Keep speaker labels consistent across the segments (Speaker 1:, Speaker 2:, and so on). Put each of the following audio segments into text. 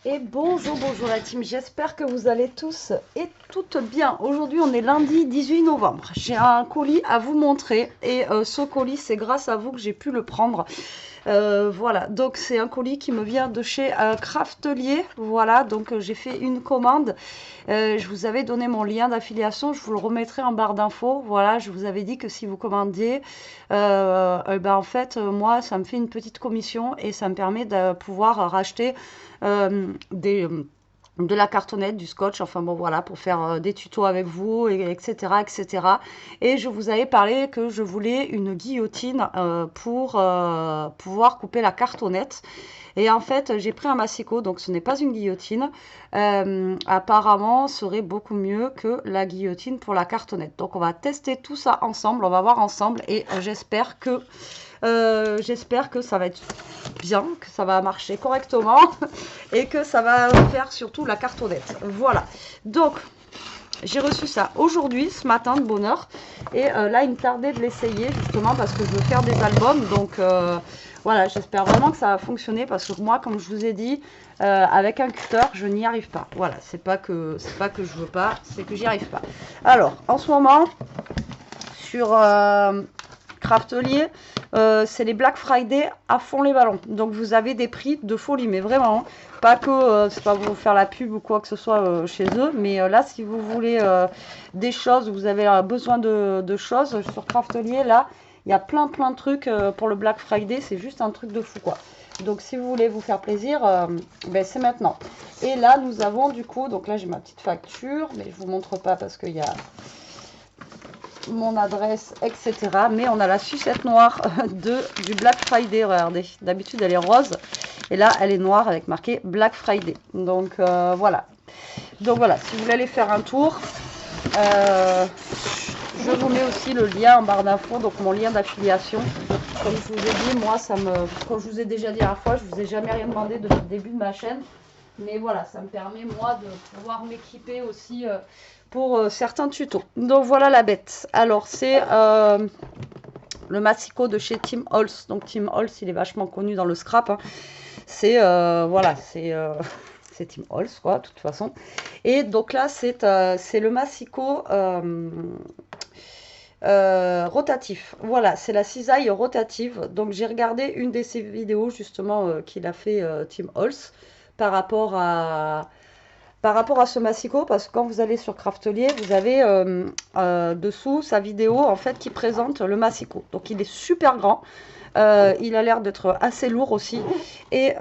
Speaker 1: Et bonjour, bonjour la team, j'espère que vous allez tous et toutes bien. Aujourd'hui on est lundi 18 novembre, j'ai un colis à vous montrer et ce colis c'est grâce à vous que j'ai pu le prendre. Voilà, donc c'est un colis qui me vient de chez Craftelier, voilà, donc j'ai fait une commande. Je vous avais donné mon lien d'affiliation, je vous le remettrai en barre d'infos. Voilà, je vous avais dit que si vous commandiez, ben en fait, moi, ça me fait une petite commission et ça me permet de pouvoir racheter de la cartonnette, du scotch, enfin bon voilà, pour faire des tutos avec vous, etc., etc. Et je vous avais parlé que je voulais une guillotine pour pouvoir couper la cartonnette. Et en fait, j'ai pris un massicot, donc ce n'est pas une guillotine. Apparemment, serait beaucoup mieux que la guillotine pour la cartonnette. Donc on va tester tout ça ensemble, on va voir ensemble et j'espère que ça va être bien, que ça va marcher correctement et que ça va faire surtout la cartonnette. Voilà. Donc, j'ai reçu ça aujourd'hui, ce matin, de bonne heure. Et là, il me tardait de l'essayer justement parce que je veux faire des albums. Donc, voilà, j'espère vraiment que ça va fonctionner parce que moi, comme je vous ai dit, avec un cutter, je n'y arrive pas. Voilà, c'est pas que je veux pas, c'est que j'y arrive pas. Alors, en ce moment, sur Craftelier, c'est les Black Friday à fond les ballons. Donc vous avez des prix de folie, mais vraiment, pas que c'est pas pour vous faire la pub ou quoi que ce soit chez eux, mais là si vous voulez des choses, vous avez besoin de choses sur Craftelier, là il y a plein de trucs pour le Black Friday, c'est juste un truc de fou quoi. Donc si vous voulez vous faire plaisir, ben, c'est maintenant. Et là nous avons du coup, donc là j'ai ma petite facture, mais je vous montre pas parce qu'il y a mon adresse, etc. Mais on a la sucette noire du Black Friday. Regardez, d'habitude elle est rose. Et là, elle est noire avec marqué Black Friday. Donc voilà. Donc voilà, si vous voulez aller faire un tour, je vous mets aussi le lien en barre d'infos, donc mon lien d'affiliation. Comme je vous ai dit, moi, comme je vous ai déjà dit la fois, je vous ai jamais rien demandé depuis le début de ma chaîne. Mais voilà, ça me permet moi de pouvoir m'équiper aussi pour certains tutos. Donc voilà la bête. Alors c'est le massicot de chez Tim Holtz. Donc Tim Holtz, il est vachement connu dans le scrap. Hein. C'est voilà, c'est Tim Holtz quoi, de toute façon. Et donc là c'est le massicot rotatif. Voilà, c'est la cisaille rotative. Donc j'ai regardé une de ses vidéos justement qu'il a fait Tim Holtz par rapport à ce massicot, parce que quand vous allez sur Craftelier, vous avez dessous sa vidéo en fait qui présente le massicot. Donc il est super grand. Il a l'air d'être assez lourd aussi. Et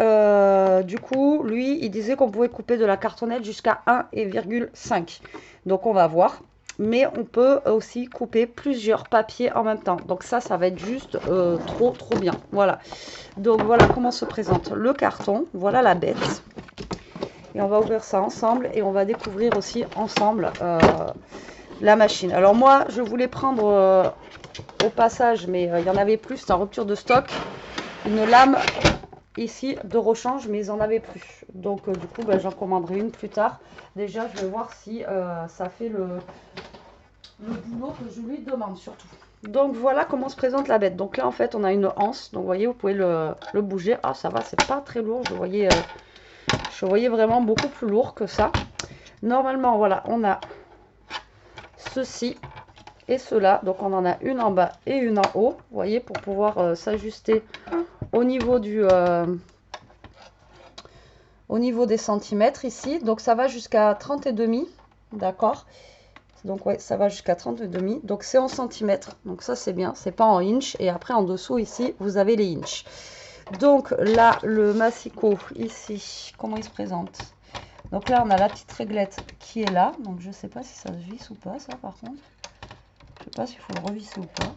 Speaker 1: du coup, lui, il disait qu'on pouvait couper de la cartonnette jusqu'à 1,5. Donc on va voir. Mais on peut aussi couper plusieurs papiers en même temps. Donc ça va être juste trop bien. Voilà. Donc voilà comment se présente le carton. Voilà la bête. Et on va ouvrir ça ensemble et on va découvrir aussi ensemble la machine. Alors moi, je voulais prendre au passage, mais il y en avait plus, c'est en rupture de stock, une lame ici de rechange, mais ils en avaient plus. Donc du coup, ben, j'en commanderai une plus tard. Déjà, je vais voir si ça fait le boulot que je lui demande surtout. Donc voilà comment se présente la bête. Donc là, en fait, on a une anse. Donc vous voyez, vous pouvez le bouger. Ah, ça va, c'est pas très lourd. Je voyais vraiment beaucoup plus lourd que ça. Normalement, voilà, on a ceci et cela. Donc, on en a une en bas et une en haut. Vous voyez, pour pouvoir s'ajuster au niveau au niveau des centimètres ici. Donc, ça va jusqu'à 30 et demi. D'accord. Donc, ouais, ça va jusqu'à 30 et demi. Donc, c'est en centimètres. Donc, ça, c'est bien. C'est pas en inch. Et après, en dessous, ici, vous avez les inches. Donc, là, le massicot, ici, comment il se présente? Donc là, on a la petite réglette qui est là. Donc je ne sais pas si ça se visse ou pas, ça par contre. Je ne sais pas s'il faut le revisser ou pas.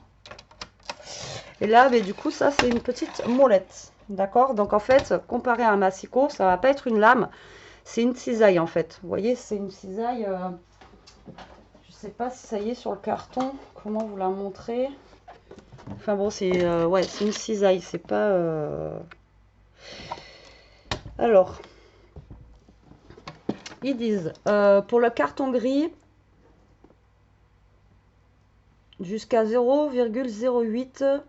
Speaker 1: Et là, mais du coup, ça, c'est une petite molette. D'accord. Donc en fait, comparé à un massicot, ça ne va pas être une lame. C'est une cisaille en fait. Vous voyez, c'est une cisaille. Je ne sais pas si ça y est sur le carton. Comment vous la montrer? Enfin bon, c'est ouais, c'est une cisaille. C'est pas. Alors. Ils disent pour le carton gris jusqu'à 0,08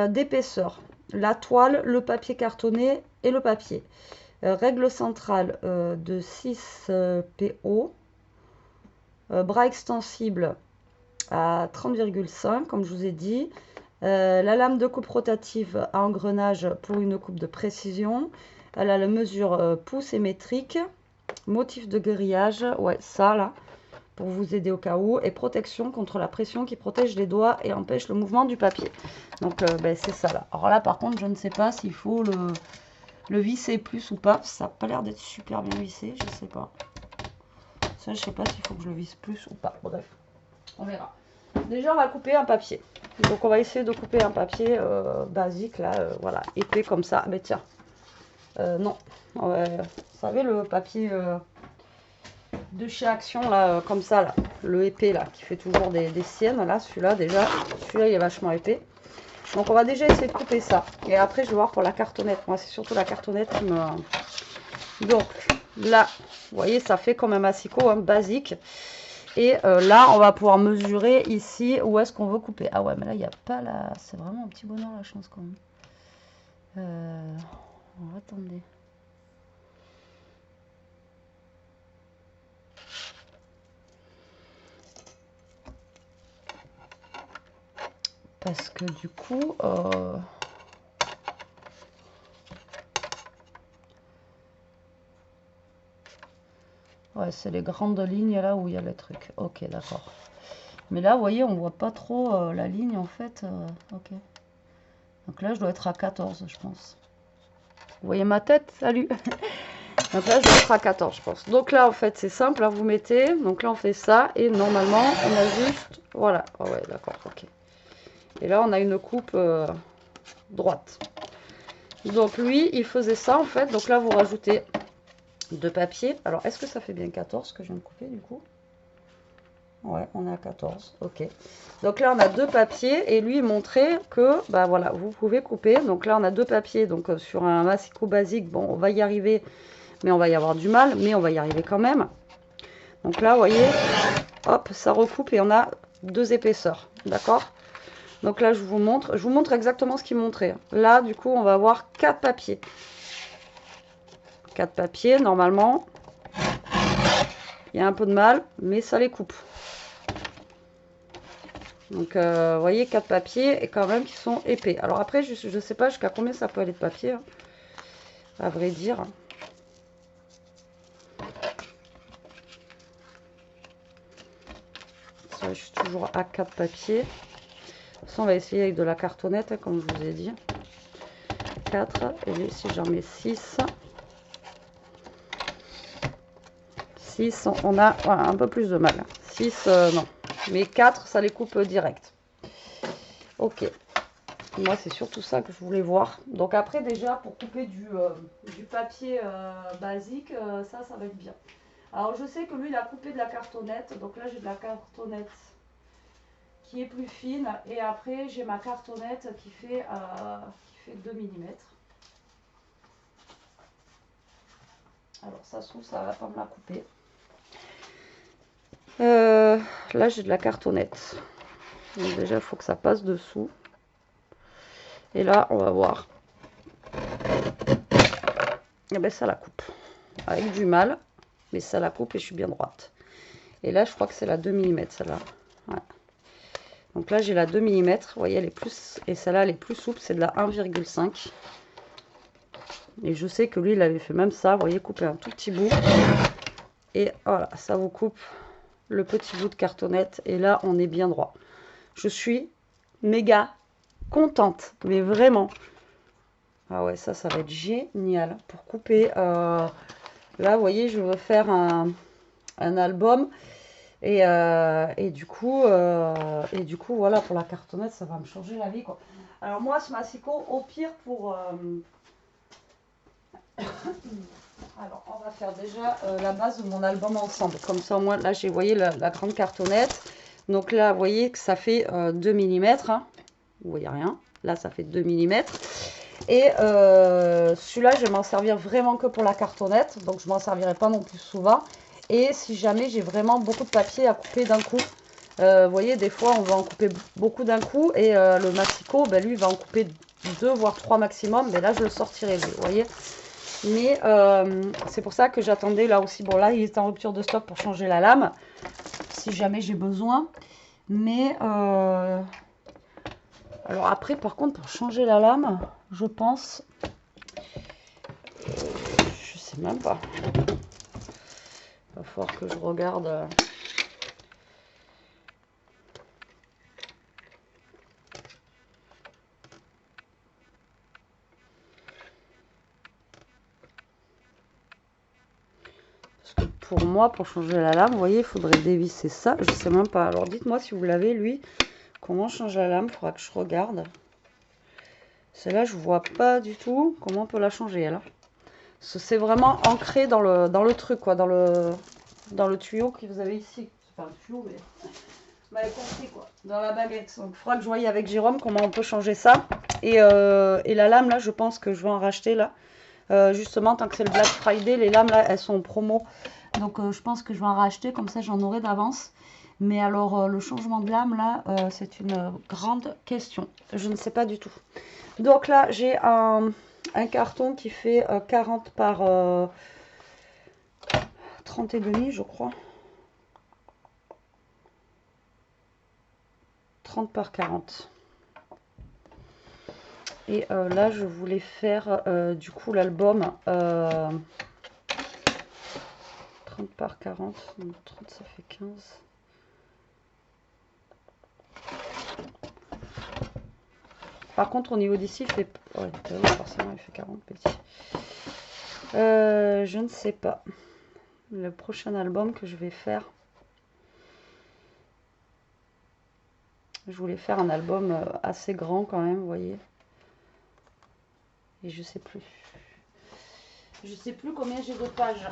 Speaker 1: d'épaisseur. La toile, le papier cartonné et le papier. Règle centrale de 6 PO. Bras extensible à 30,5 comme je vous ai dit. La lame de coupe rotative à engrenage pour une coupe de précision. Elle a la mesure pouce et métrique. Motif de grillage, ouais, ça là, pour vous aider au cas où. Et protection contre la pression qui protège les doigts et empêche le mouvement du papier. Donc ben, c'est ça là. Alors là par contre, je ne sais pas s'il faut le visser plus ou pas. Ça n'a pas l'air d'être super bien vissé, je sais pas. Ça, je sais pas s'il faut que je le visse plus ou pas. Bref, on verra. Déjà, on va couper un papier. Donc, on va essayer de couper un papier basique, là, voilà, épais comme ça. Mais tiens, non. Vous savez, le papier de chez Action, là, comme ça, là, le épais, là, qui fait toujours des siennes, là, celui-là, déjà, celui-là, il est vachement épais. Donc, on va déjà essayer de couper ça. Et après, je vais voir pour la cartonnette. Moi, c'est surtout la cartonnette qui me... Donc, là, vous voyez, ça fait comme un massicot hein, basique. Et là, on va pouvoir mesurer ici où est-ce qu'on veut couper. Ah ouais, mais là, il n'y a pas la... C'est vraiment un petit bonheur, la chance, quand même. Attendez. Parce que du coup... Ouais, c'est les grandes lignes là où il y a les trucs. Ok, d'accord. Mais là, vous voyez, on voit pas trop la ligne en fait. Ok. Donc là, je dois être à 14, je pense. Vous voyez ma tête? Salut. Donc là, je dois être à 14, je pense. Donc là, en fait, c'est simple. Là, vous mettez. Donc là, on fait ça. Et normalement, on a juste... Voilà. Oh ouais, d'accord. Ok. Et là, on a une coupe droite. Donc lui, il faisait ça en fait. Donc là, vous rajoutez de papier. Alors, est-ce que ça fait bien 14 que je viens de couper du coup? Ouais, on est à 14. Ok. Donc là, on a deux papiers et lui, il montrait que, bah voilà, vous pouvez couper. Donc là, on a deux papiers. Donc sur un massicot basique, bon, on va y arriver, mais on va y avoir du mal, mais on va y arriver quand même. Donc là, vous voyez, hop, ça recoupe et on a deux épaisseurs. D'accord? Donc là, je vous montre exactement ce qu'il montrait. Là, du coup, on va avoir 4 papiers. 4 papiers, normalement. Il y a un peu de mal, mais ça les coupe. Donc, vous voyez, 4 papiers et quand même qui sont épais. Alors après, je ne sais pas jusqu'à combien ça peut aller de papier, hein, à vrai dire. Ça, je suis toujours à 4 papiers. Ça, on va essayer avec de la cartonnette, hein, comme je vous ai dit. 4. Et si j'en mets 6. 6, on a voilà, un peu plus de mal. 6, non. Mais 4, ça les coupe direct. Ok. Moi, c'est surtout ça que je voulais voir. Donc après, déjà, pour couper du papier basique, ça va être bien. Alors, je sais que lui, il a coupé de la cartonnette. Donc là, j'ai de la cartonnette qui est plus fine. Et après, j'ai ma cartonnette qui fait 2 mm. Alors, ça se trouve, ça va pas me la couper. Là, j'ai de la cartonnette. Donc déjà, il faut que ça passe dessous. Et là, on va voir. Et ben, ça la coupe. Avec du mal, mais ça la coupe et je suis bien droite. Et là, je crois que c'est la 2 mm, celle-là. Ouais. Donc là, j'ai la 2 mm. Vous voyez, elle est plus... Et celle-là, elle est plus souple, c'est de la 1,5. Et je sais que lui, il avait fait même ça. Vous voyez, couper un tout petit bout. Et voilà, ça vous coupe le petit bout de cartonnette. Et là, on est bien droit. Je suis méga contente, mais vraiment. Ah ouais, ça va être génial pour couper. Là, vous voyez, je veux faire un album. Et du coup, voilà, pour la cartonnette, ça va me changer la vie, quoi. Alors moi, ce massicot, au pire, pour... Alors, on va faire déjà la base de mon album ensemble. Comme ça, au moins, là, j'ai, vous voyez, la grande cartonnette. Donc là, vous voyez que ça fait 2 mm. Hein. Vous voyez rien. Là, ça fait 2 mm. Et celui-là, je vais m'en servir vraiment que pour la cartonnette. Donc, je ne m'en servirai pas non plus souvent. Et si jamais j'ai vraiment beaucoup de papier à couper d'un coup. Vous voyez, des fois, on va en couper beaucoup d'un coup. Et le massicot, ben, lui, il va en couper 2 voire 3 maximum. Mais là, je le sortirai, vous voyez. Mais c'est pour ça que j'attendais là aussi. Bon, là, il est en rupture de stock pour changer la lame, si jamais j'ai besoin. Mais alors après, par contre, pour changer la lame, je pense, je sais même pas. Il va falloir que je regarde. Parce que pour moi, pour changer la lame, vous voyez, il faudrait dévisser ça. Je sais même pas. Alors dites-moi si vous l'avez, lui. Comment change la lame? Il faudra que je regarde. Celle-là, je vois pas du tout comment on peut la changer, là. C'est vraiment ancré dans le truc, quoi, dans le tuyau que vous avez ici. C'est pas un tuyau, mais vous m'avez compris, quoi, dans la baguette. Donc, il faudra que je voie avec Jérôme comment on peut changer ça. Et la lame, là, je pense que je vais en racheter, là. Justement, tant que c'est le Black Friday, les lames, là, elles sont en promo. Donc, je pense que je vais en racheter, comme ça, j'en aurai d'avance. Mais alors, le changement de lame, là, c'est une grande question. Je ne sais pas du tout. Donc là, j'ai un carton qui fait 40 par 30 et demi, je crois. 30 par 40. Et là, je voulais faire du coup l'album 30 par 40. Donc 30, ça fait 15. Par contre, au niveau d'ici, il fait... Ouais, forcément, il fait 40 petits. Je ne sais pas. Le prochain album que je vais faire... Je voulais faire un album assez grand quand même, vous voyez. Et je sais plus. Je sais plus combien j'ai de pages.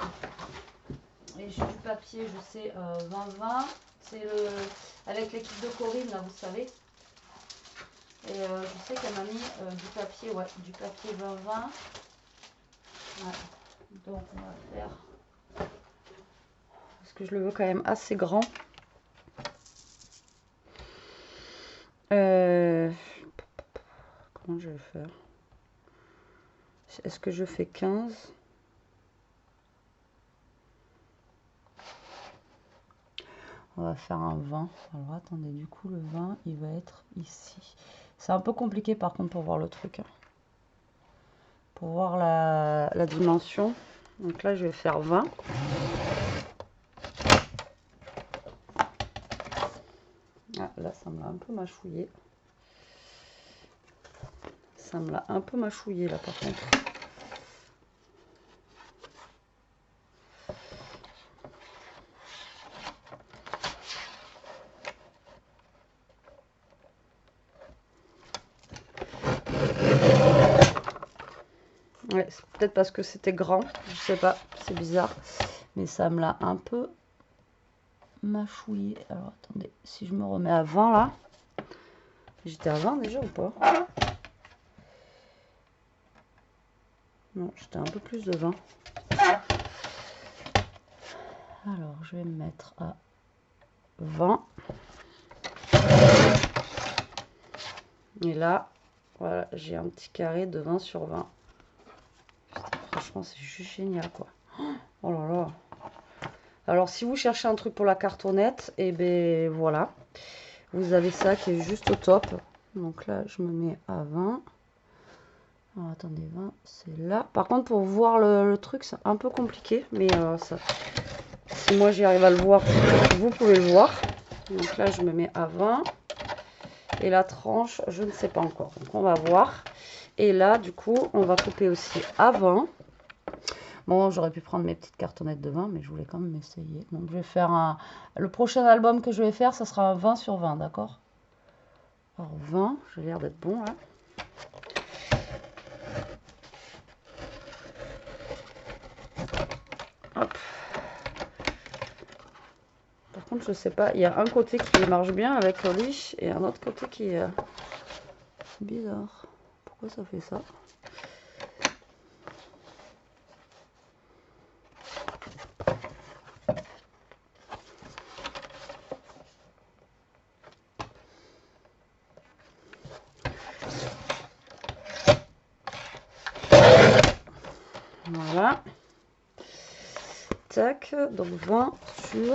Speaker 1: Et j'ai du papier, je sais, 20-20. C'est avec l'équipe de Corinne, là, vous savez. Et je sais qu'elle m'a mis du papier, ouais, du papier 20-20. Ouais. Donc on va faire... Parce que je le veux quand même assez grand. Comment je vais faire? Est-ce que je fais 15? On va faire un 20. Alors attendez, du coup le 20, il va être ici. C'est un peu compliqué par contre pour voir le truc. Hein. Pour voir la dimension. Donc là, je vais faire 20. Ah, là, ça me l'a un peu mâchouillé. Ça me l'a un peu mâchouillé là par contre. Ouais, c'est peut-être parce que c'était grand, je sais pas, c'est bizarre. Mais ça me l'a un peu mâchouillé. Alors attendez, si je me remets à 20 là. J'étais à 20 déjà ou pas? Non, j'étais un peu plus de 20. Alors, je vais me mettre à 20. Et là, voilà, j'ai un petit carré de 20 sur 20. Franchement, c'est juste génial, quoi. Oh là là. Alors, si vous cherchez un truc pour la cartonnette, et ben voilà. Vous avez ça qui est juste au top. Donc là, je me mets à 20. Alors, attendez, 20, c'est là. Par contre, pour voir le truc, c'est un peu compliqué. Mais ça, si moi, j'y arrive à le voir, vous pouvez le voir. Donc là, je me mets à 20. Et la tranche, je ne sais pas encore. Donc, on va voir. Et là, du coup, on va couper aussi à 20. Bon, j'aurais pu prendre mes petites cartonnettes de 20, mais je voulais quand même essayer. Donc, je vais faire le prochain album que je vais faire, ça sera un 20 sur 20, d'accord? Alors, 20, j'ai l'air d'être bon, là. Hop. Par contre, je sais pas, il y a un côté qui marche bien avec lui et un autre côté qui est bizarre. Pourquoi ça fait ça? Voilà. Tac, donc 20 sur...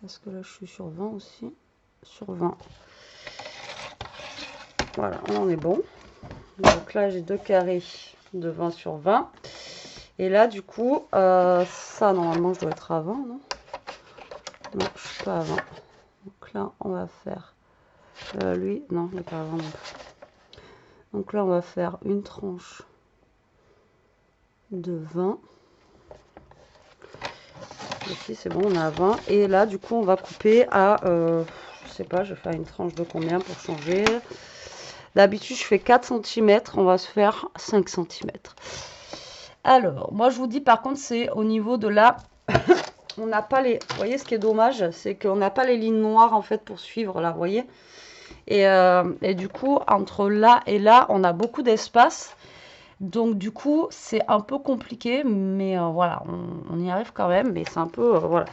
Speaker 1: Est-ce que là je suis sur 20 aussi? Sur 20. Voilà, on est bon. Donc là j'ai 2 carrés de 20 sur 20. Et là du coup, ça normalement je dois être à 20, non? Non, je suis pas à 20. Donc là on va faire... lui, non, il n'est pas à 20 non plus. Donc là on va faire une tranche de 20. Ici c'est bon, on a 20. Et là du coup on va couper à, je sais pas, je vais faire une tranche de combien pour changer. D'habitude je fais 4 cm, on va se faire 5 cm. Alors, moi je vous dis par contre c'est au niveau de là, on n'a pas les, vous voyez ce qui est dommage, c'est qu'on n'a pas les lignes noires en fait pour suivre là, vous voyez. Et du coup entre là et là on a beaucoup d'espace. Donc du coup, c'est un peu compliqué, mais voilà, on y arrive quand même, mais c'est un peu, voilà.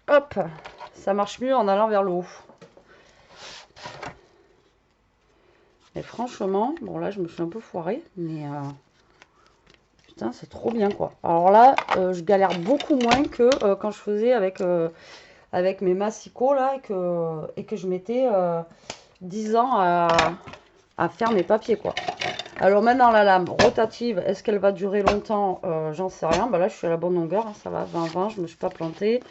Speaker 1: Hop, ça marche mieux en allant vers le haut. Et franchement, bon là, je me suis un peu foirée, mais putain, c'est trop bien, quoi. Alors là, je galère beaucoup moins que quand je faisais avec mes massicots, là, et que je mettais 10 ans à faire mes papiers, quoi. Alors maintenant la lame rotative, est-ce qu'elle va durer longtemps? J'en sais rien. Bah là je suis à la bonne longueur, hein, ça va, 20-20, je ne me suis pas plantée.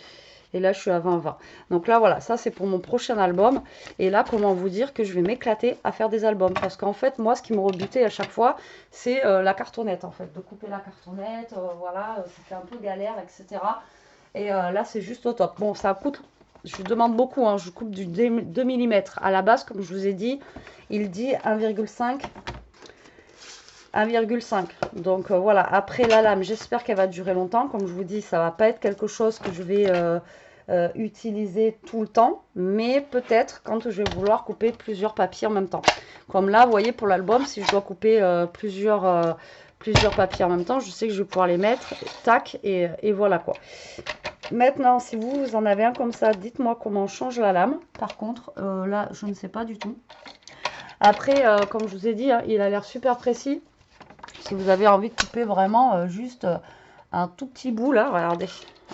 Speaker 1: Et là je suis à 20-20. Donc là voilà, ça c'est pour mon prochain album. Et là comment vous dire que je vais m'éclater à faire des albums. Parce qu'en fait moi ce qui me rebutait à chaque fois, c'est la cartonnette en fait. De couper la cartonnette, voilà, c'était un peu galère, etc. Et là c'est juste au top. Bon ça coûte, je demande beaucoup, hein, je coupe du 2 mm. À la base comme je vous ai dit, il dit 1,5. 1,5. Donc voilà, après la lame, j'espère qu'elle va durer longtemps. Comme je vous dis, ça va pas être quelque chose que je vais utiliser tout le temps. Mais peut-être quand je vais vouloir couper plusieurs papiers en même temps. Comme là, vous voyez, pour l'album, si je dois couper plusieurs papiers en même temps, je sais que je vais pouvoir les mettre, tac, et voilà quoi. Maintenant, si vous en avez un comme ça, dites-moi comment on change la lame. Par contre, là, je ne sais pas du tout. Après, comme je vous ai dit, hein, il a l'air super précis. Si vous avez envie de couper vraiment juste un tout petit bout là, regardez.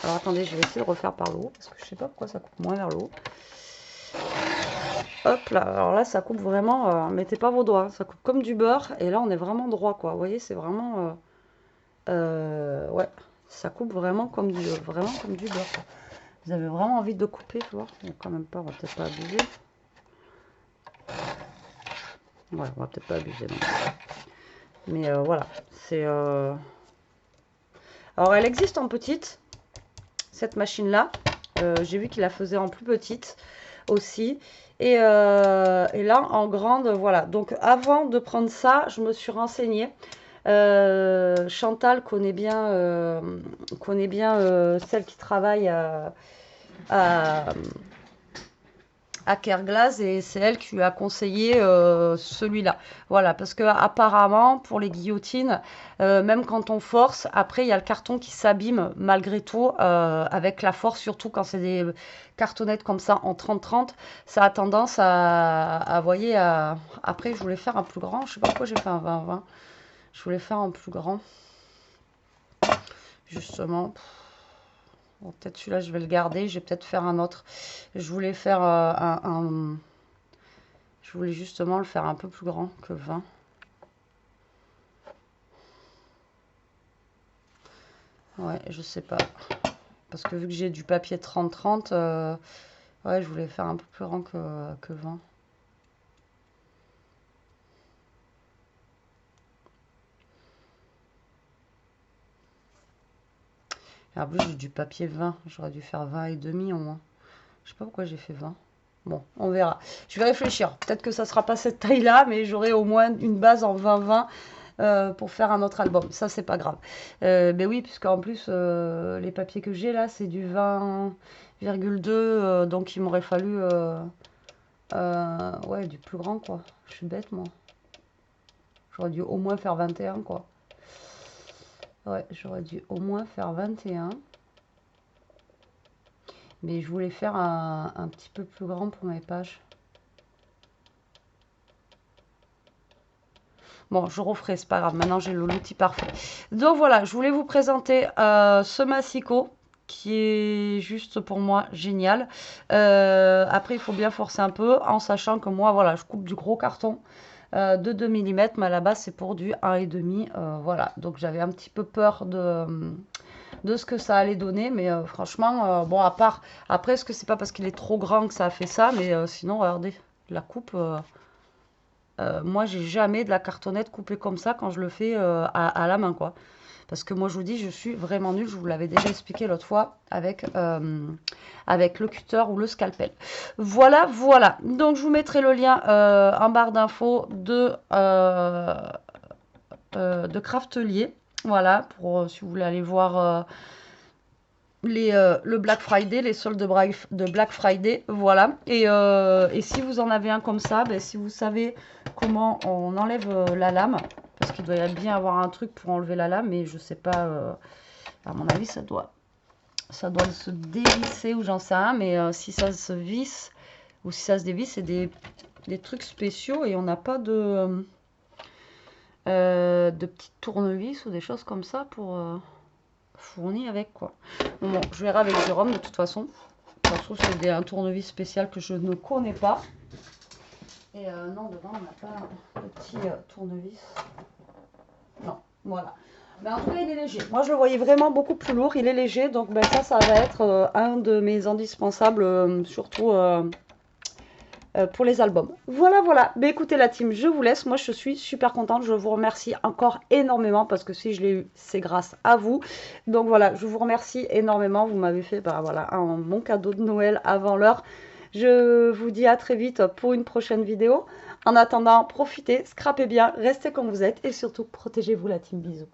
Speaker 1: Alors attendez, je vais essayer de refaire par le haut parce que je sais pas pourquoi ça coupe moins vers le haut. Hop là, alors là ça coupe vraiment, mettez pas vos doigts, ça coupe comme du beurre et là on est vraiment droit quoi. Vous voyez, c'est vraiment, ouais, ça coupe vraiment comme du beurre, quoi. Vous avez vraiment envie de couper, tu vois. Bon, quand même pas, on va peut-être pas abuser. Ouais, on va peut-être pas abuser. Mais voilà, c'est... Alors elle existe en petite, cette machine-là. J'ai vu qu'il la faisait en plus petite aussi. Et là, en grande, voilà. Donc avant de prendre ça, je me suis renseignée. Chantal connaît bien celle qui travaille à Kerglas et c'est elle qui lui a conseillé celui-là. Voilà, parce que apparemment pour les guillotines, même quand on force, après il y a le carton qui s'abîme malgré tout avec la force, surtout quand c'est des cartonnettes comme ça en 30-30, ça a tendance à voyez, après je voulais faire un plus grand, je sais pas pourquoi j'ai fait un 20-20, je voulais faire un plus grand, justement. Bon, peut-être celui-là, je vais le garder. Je vais peut-être faire un autre. Je voulais faire je voulais justement le faire un peu plus grand que 20. Ouais, je sais pas. Parce que vu que j'ai du papier 30-30, ouais, je voulais faire un peu plus grand que 20. Et en plus, j'ai du papier 20. J'aurais dû faire 20 et demi au moins. Je sais pas pourquoi j'ai fait 20. Bon, on verra. Je vais réfléchir. Peut-être que ça sera pas cette taille-là, mais j'aurai au moins une base en 20-20 pour faire un autre album. Ça, c'est pas grave. Mais oui, puisqu'en plus, les papiers que j'ai là, c'est du 20,2. Donc, il m'aurait fallu ouais, du plus grand, quoi. Je suis bête, moi. J'aurais dû au moins faire 21, quoi. Ouais, j'aurais dû au moins faire 21. Mais je voulais faire un petit peu plus grand pour mes pages. Bon, je referai, c'est pas grave. Maintenant, j'ai l'outil parfait. Donc voilà, je voulais vous présenter ce massicot qui est juste pour moi génial. Après, il faut bien forcer un peu en sachant que moi, voilà, je coupe du gros carton de 2 mm, mais à la base, c'est pour du 1,5. Voilà, donc j'avais un petit peu peur de ce que ça allait donner, mais franchement, bon, à part, après, est-ce que c'est pas parce qu'il est trop grand que ça a fait ça, mais sinon, regardez, la coupe, moi, j'ai jamais de la cartonnette coupée comme ça quand je le fais à la main, quoi. Parce que moi, je vous dis, je suis vraiment nulle. Je vous l'avais déjà expliqué l'autre fois avec le cutter ou le scalpel. Voilà, voilà. Donc, je vous mettrai le lien en barre d'infos de Craftelier. Voilà, pour si vous voulez aller voir le Black Friday, les soldes de Black Friday, voilà. Et si vous en avez un comme ça, ben, si vous savez comment on enlève la lame, parce qu'il doit bien avoir un truc pour enlever la lame, mais je sais pas, à mon avis, ça doit se dévisser ou j'en sais rien, mais si ça se visse ou si ça se dévisse, c'est des trucs spéciaux et on n'a pas de petites tournevis ou des choses comme ça pour fourni avec quoi. Bon, je verrai avec Jérôme de toute façon. Ça se trouve c'est un tournevis spécial que je ne connais pas. Et non, dedans on n'a pas de petit tournevis. Non, voilà. Mais en tout cas il est léger. Moi je le voyais vraiment beaucoup plus lourd. Il est léger, donc ben, ça va être un de mes indispensables, surtout pour les albums. Voilà, voilà. Mais écoutez la team, je vous laisse. Moi, je suis super contente. Je vous remercie encore énormément parce que si je l'ai eu, c'est grâce à vous. Donc voilà, je vous remercie énormément. Vous m'avez fait voilà, un bon cadeau de Noël avant l'heure. Je vous dis à très vite pour une prochaine vidéo. En attendant, profitez, scrapez bien, restez comme vous êtes et surtout, protégez-vous la team. Bisous.